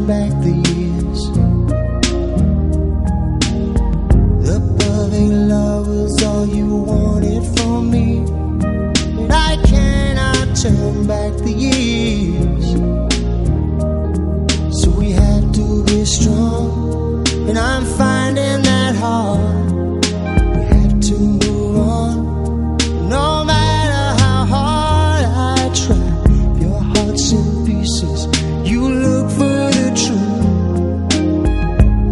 back the years. The perfect love was all you wanted from me, but I cannot turn back the years. So we have to be strong, and I'm finding that hard. We have to move on, no matter how hard I try. Your heart's in pieces, you look for the truth,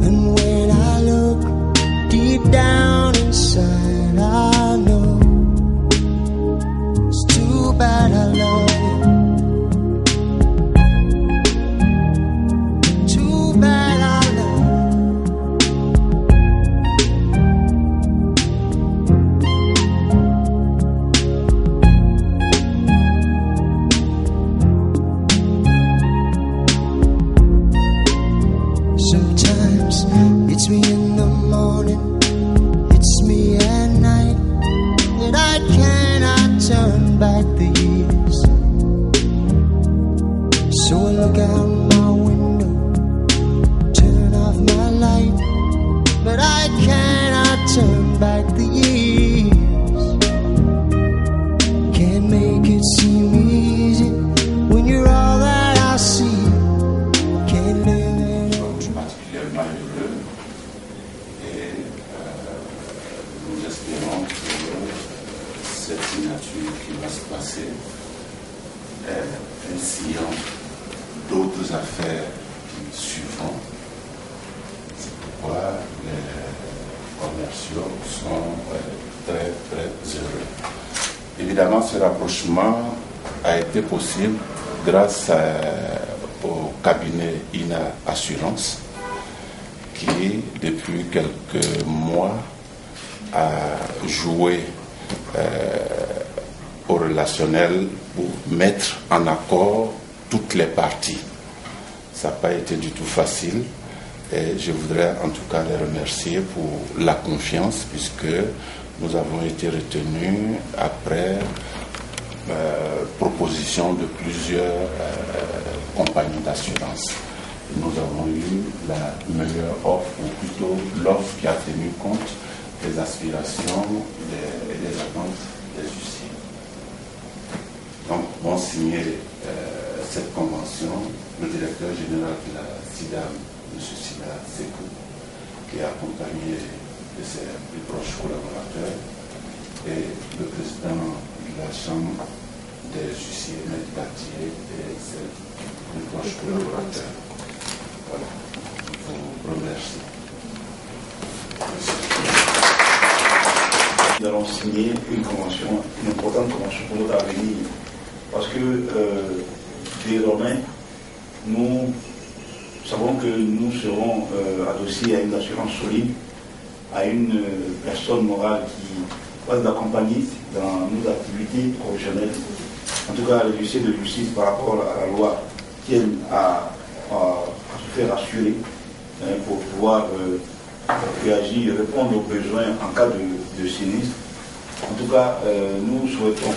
and when I look deep down inside, I know it's too bad I love you. Too bad I love you. Sometimes it's me in the morning, it's me at night, and I cannot turn back the years. So I look out my window, turn off my light, but I cannot turn back the years. Can't make it seem easy when you're all that I see. Can't live in a dream. Particulièrement heureux et nous espérons que cette signature qui va se passer est un sillon d'autres affaires qui suivront. C'est pourquoi les commerciaux sont très très heureux. Évidemment, ce rapprochement a été possible grâce au cabinet INA Assurance qui, depuis quelques mois, a joué au relationnel pour mettre en accord toutes les parties. Ça n'a pas été du tout facile et je voudrais en tout cas les remercier pour la confiance puisque nous avons été retenus après proposition de plusieurs compagnies d'assurance. Nous avons eu la meilleure offre, ou plutôt l'offre qui a tenu compte des aspirations et des attentes des huissiers. Donc, vont signer cette convention le directeur général de la SIDAM, M. Sida Sekou, qui est accompagné de ses plus proches collaborateurs, et le président de la Chambre des huissiers, M. Datier, et ses plus proches collaborateurs. Voilà, je vous remercie. Nous allons signer une convention, une importante convention pour notre avenir, parce que désormais, nous savons que nous serons adossés à une assurance solide, à une personne morale qui va nous accompagner dans nos activités professionnelles. En tout cas, les huissiers de justice par rapport à la loi tiennent à se faire assurer pour pouvoir réagir et répondre aux besoins en cas de sinistre. En tout cas, nous souhaitons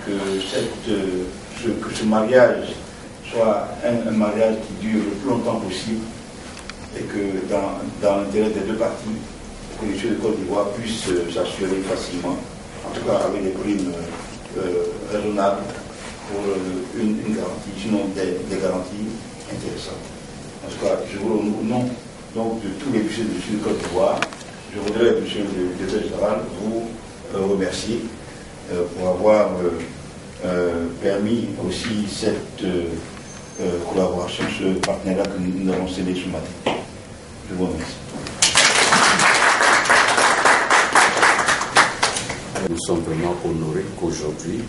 que ce mariage soit un mariage qui dure le plus longtemps possible et que dans l'intérêt des deux parties, que les Jeux de Côte d'Ivoire puissent s'assurer facilement, en tout cas avec des primes raisonnables pour une garantie, sinon des garanties intéressantes. En tout cas, je vous au nom donc, de tous les bûchers de Jeux de Côte d'Ivoire, je voudrais, monsieur le directeur général, vous remercier pour avoir permis aussi cette collaboration, ce partenariat que nous avons scellé ce matin. Je vous remercie. Nous sommes vraiment honorés qu'aujourd'hui,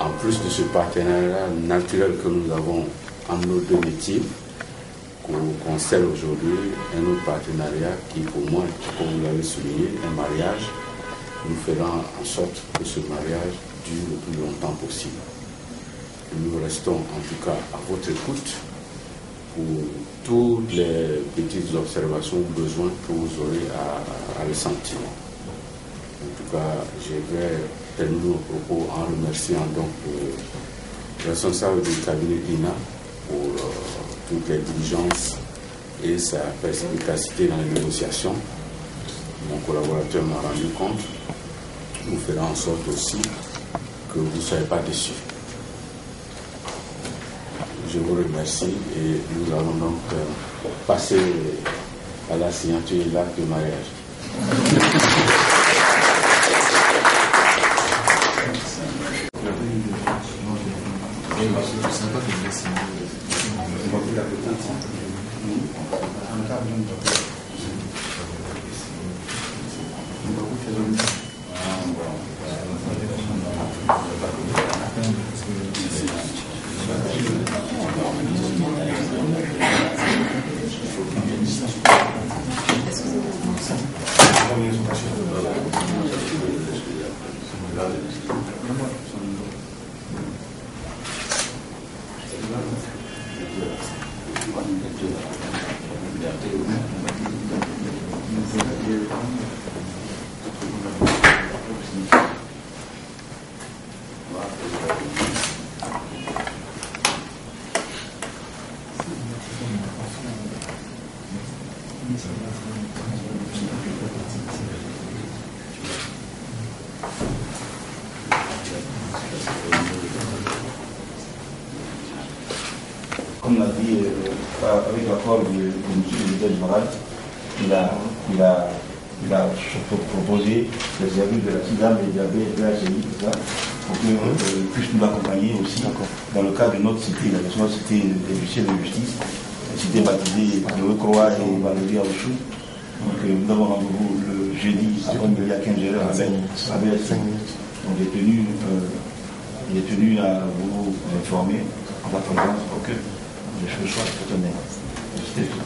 en plus de ce partenariat naturel que nous avons en nos deux métiers, qu'on scelle aujourd'hui un autre partenariat qui, pour moi, comme vous l'avez souligné, un mariage. Nous ferons en sorte que ce mariage dure le plus longtemps possible. Nous restons en tout cas à votre écoute pour toutes les petites observations ou besoins que vous aurez à ressentir. En tout cas, je vais terminer mon propos en remerciant donc le responsable du cabinet INA pour toutes les diligences et sa perspicacité dans les négociations. Mon collaborateur m'a rendu compte. Nous ferons en sorte aussi que vous ne soyez pas déçus. Je vous remercie et nous allons donc passer à la signature et l'acte de mariage. Comme l'a dit, avec l'accord de M. le directeur général, il a proposé les services de la CIDAM et de la BHI pour qu'ils puissent nous accompagner aussi dans le cadre de notre cité, la cité des huissiers de justice, la cité baptisée de Croix et Valérie Aouchou. Donc nous avons rendez-vous le jeudi après-midi à 15h à BHI. Donc il est tenu à vous informer en votre présence pour que les choses soient tout honnêtes. C'était tout.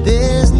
There's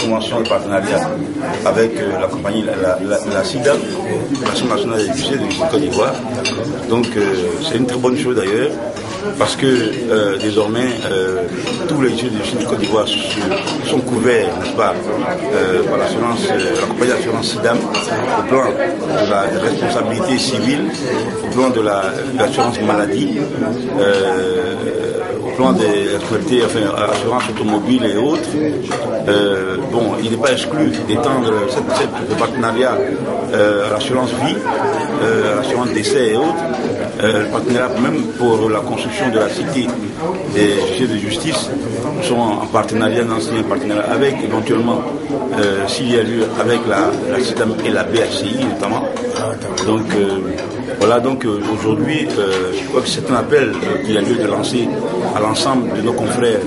convention de partenariat avec la compagnie, la SIDAM, l'Association nationale des lycées de Côte d'Ivoire. Donc c'est une très bonne chose d'ailleurs, parce que désormais tous les lycées de Côte d'Ivoire sont couverts, n'est-ce pas, par l'assurance, la compagnie d'assurance SIDAM, au plan de la responsabilité civile, au plan de l'assurance maladie, au plan des responsabilités, enfin, assurance automobile et autres. Bon, il n'est pas exclu d'étendre ce partenariat à l'assurance vie, à l'assurance décès et autres. Le partenariat même pour la construction de la cité des juges de justice sont en partenariat, dans un partenariat avec éventuellement, s'il y a lieu, avec la CIDAM et la BHCI notamment. Donc voilà, donc aujourd'hui, je crois que c'est un appel qu'il y a lieu de lancer à l'ensemble de nos confrères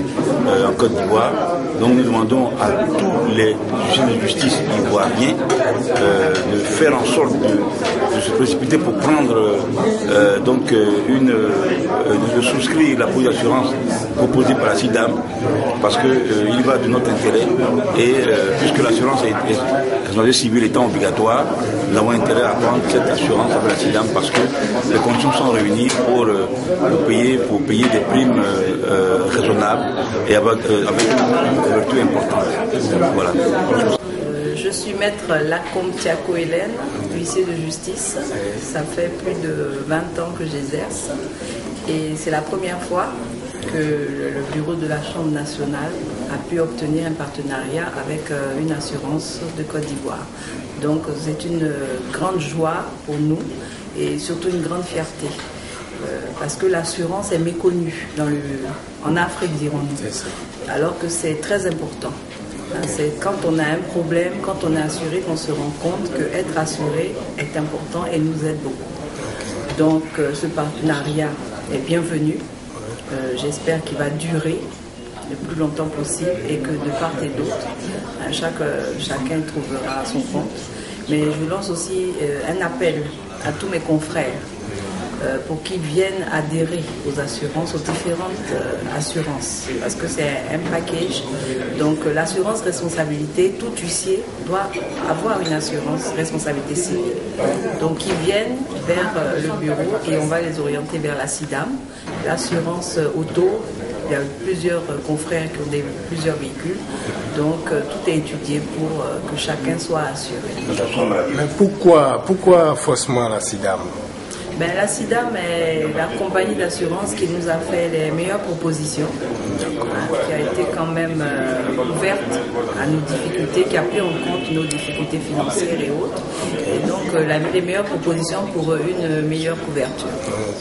en Côte d'Ivoire. Donc nous demandons à tous les juges de justice ivoiriens de faire en sorte de se précipiter pour prendre de souscrire la police d'assurance proposée par la SIDAM, parce qu'il va de notre intérêt et puisque l'assurance civile étant obligatoire, nous avons intérêt à prendre cette assurance avec la SIDAM parce que les conditions sont réunies pour payer des primes raisonnables et avec une couverture importante. Voilà. Je suis maître Lacombe Tiako Hélène, huissier de justice. Ça fait plus de 20 ans que j'exerce et c'est la première fois que le bureau de la Chambre nationale a pu obtenir un partenariat avec une assurance de Côte d'Ivoire. Donc c'est une grande joie pour nous et surtout une grande fierté. Parce que l'assurance est méconnue en Afrique, dirons-nous, alors que c'est très important. C'est quand on a un problème, quand on est assuré, qu'on se rend compte qu'être assuré est important et nous aide beaucoup. Donc ce partenariat est bienvenu. J'espère qu'il va durer le plus longtemps possible et que de part et d'autre, chacun trouvera son compte. Mais je lance aussi un appel à tous mes confrères pour qu'ils viennent adhérer aux assurances, aux différentes assurances, parce que c'est un package. Donc l'assurance responsabilité, tout huissier doit avoir une assurance responsabilité civile. Donc ils viennent vers le bureau et on va les orienter vers la SIDAM, l'assurance auto. Il y a plusieurs confrères qui ont plusieurs véhicules, donc tout est étudié pour que chacun soit assuré. Mais pourquoi faussement la SIDAM? La SIDAM est la compagnie d'assurance qui nous a fait les meilleures propositions, qui a été quand même ouverte à nos difficultés, qui a pris en compte nos difficultés financières et autres, et donc les meilleures propositions pour une meilleure couverture.